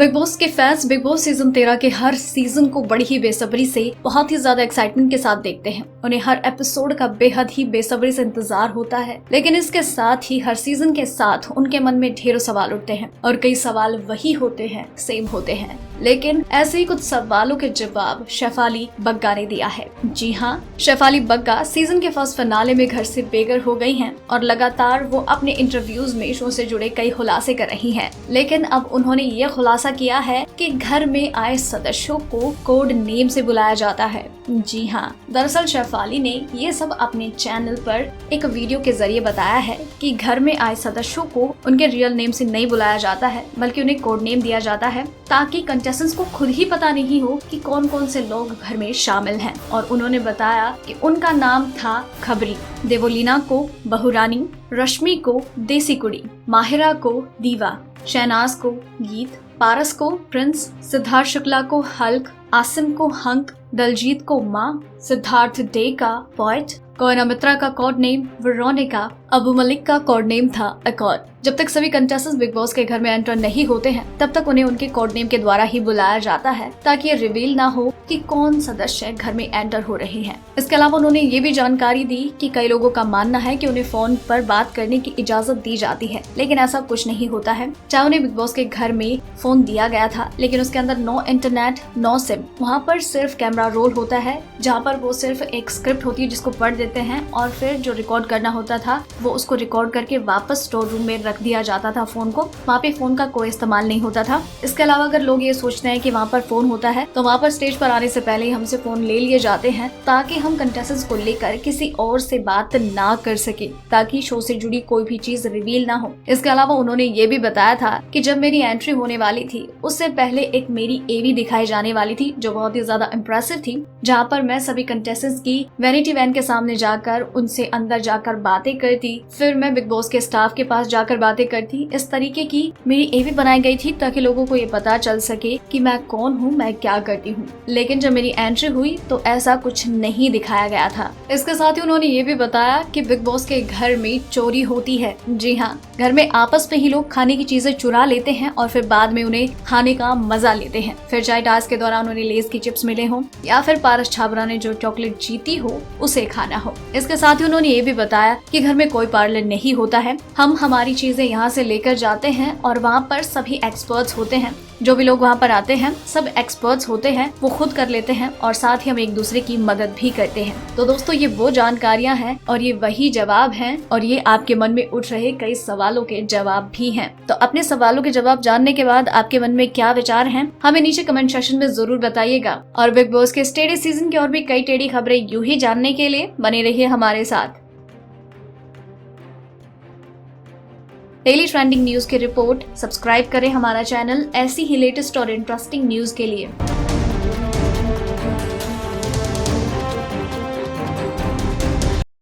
Big boss के fans big boss season 13 के हर season को बड़ी ही बेसब्री से बहुत ही ज्यादा एक्साइटमेंट के साथ देखते हैं। उन्हें हर एपिसोड का बेहद ही बेसब्री से इंतजार होता है, लेकिन इसके साथ ही हर सीजन के साथ उनके मन में ढेरों सवाल उठते हैं और कई सवाल वही होते हैं, सेम होते हैं। लेकिन ऐसे ही कुछ सवालों के जवाब शेफाली बग्गा ने दिया है। जी हाँ, शेफाली बग्गा सीजन के फर्स्ट फिनाले में घर से बेघर हो गई हैं और लगातार वो अपने इंटरव्यूज में शो से जुड़े कई खुलासे कर रही हैं। लेकिन अब उन्होंने ये खुलासा किया है कि घर में आए सदस्यों को कोड नेम से बुलाया जाता है। जी हाँ, दरअसल शेफाली ने ये सब अपने चैनल पर एक वीडियो के जरिए बताया है कि घर में आए सदस्यों को उनके रियल नेम से नहीं बुलाया जाता है, बल्कि उन्हें कोड नेम दिया जाता है ताकि कंटेस्टेंट्स को खुद ही पता नहीं हो कि कौन कौन से लोग घर में शामिल हैं। और उन्होंने बताया कि उनका नाम था खबरी, देवोलीना को बहुरानी, रश्मि को देसी कुड़ी, माहिरा को दीवा, शहनाज को गीत, पारस को प्रिंस, सिद्धार्थ शुक्ला को हल्क, आसिम को हंक, दलजीत को माँ, सिद्धार्थ डे का पॉइंट, कोयना मित्रा का code name Veronica, Abu Malik का कोड नेम था अकॉर्ड। जब तक सभी कंटेस्टेंट्स बिग बॉस के घर में एंटर नहीं होते हैं, तब तक उन्हें उनके कोड नेम के द्वारा ही बुलाया जाता है ताकि ये रिवील ना हो कि कौन सदस्य घर में एंटर हो रहे हैं। इसके अलावा उन्होंने ये भी जानकारी दी कि कई लोगों का मानना है कि उन्हें फोन पर बात करने की इजाजत दी जाती है, लेकिन ऐसा कुछ नहीं होता है। चाहे उन्हें बिग बॉस के घर में फोन दिया गया था, लेकिन उसके अंदर नो इंटरनेट, नो सिम, वहाँ पर सिर्फ कैमरा रोल होता है, जहाँ पर वो सिर्फ एक स्क्रिप्ट होती है जिसको पढ़ देते हैं और फिर जो रिकॉर्ड करना होता था वो उसको रिकॉर्ड करके वापस स्टोर रूम में रख दिया जाता था फोन को। वहाँ पे फोन का कोई इस्तेमाल नहीं होता था। इसके अलावा अगर लोग ये सोचते हैं कि वहाँ पर फोन होता है, तो वहाँ पर स्टेज पर आने से पहले ही हमसे फोन ले लिए जाते हैं ताकि हम कंटेस्टेंट्स को लेकर किसी और से बात ना कर सके, ताकि शो से जुड़ी कोई भी चीज रिवील ना हो। इसके अलावा उन्होंने ये भी बताया था कि जब मेरी एंट्री होने वाली थी उससे पहले एक मेरी एवी दिखाई जाने वाली थी जो बहुत ही ज्यादा इम्प्रेसिव थी, जहाँ पर मैं सभी कंटेस्टेंट्स की वैनिटी वैन के सामने जाकर उनसे अंदर जाकर बातें करती, फिर मैं बिग बॉस के स्टाफ के पास जाकर बातें करती। इस तरीके की मेरी एवी बनाई गई थी ताकि लोगों को ये पता चल सके कि मैं कौन हूँ, मैं क्या करती हूँ। लेकिन जब मेरी एंट्री हुई तो ऐसा कुछ नहीं दिखाया गया था। इसके साथ ही उन्होंने ये भी बताया कि बिग बॉस के घर में चोरी होती है। जी हाँ, घर में आपस में ही लोग खाने की चीजें चुरा लेते हैं और फिर बाद में उन्हें खाने का मजा लेते हैं। फिर चाहे टास्क के दौरान उन्हें लेस की चिप्स मिले हो या फिर पारस छाबरा ने जो चॉकलेट जीती हो उसे खाना हो। इसके साथ ही उन्होंने ये भी बताया कि घर में कोई पार्लर नहीं होता है, हम हमारी चीजें यहाँ से लेकर जाते हैं और वहाँ पर सभी एक्सपर्ट्स होते हैं। जो भी लोग वहाँ पर आते हैं सब एक्सपर्ट्स होते हैं, वो खुद कर लेते हैं और साथ ही हम एक दूसरे की मदद भी करते हैं। तो दोस्तों, ये वो जानकारियाँ हैं और ये वही जवाब हैं और ये आपके मन में उठ रहे कई सवालों के जवाब भी हैं। तो अपने सवालों के जवाब जानने के बाद आपके मन में क्या विचार हैं, हमें नीचे कमेंट सेक्शन में जरूर बताइएगा। और बिग बॉस के टेढ़े सीजन की और भी कई टेढ़ी खबरें यूं ही जानने के लिए बने रहिए हमारे साथ। डेली ट्रेंडिंग न्यूज की रिपोर्ट सब्सक्राइब करें हमारा चैनल ऐसी ही लेटेस्ट और इंटरेस्टिंग न्यूज के लिए।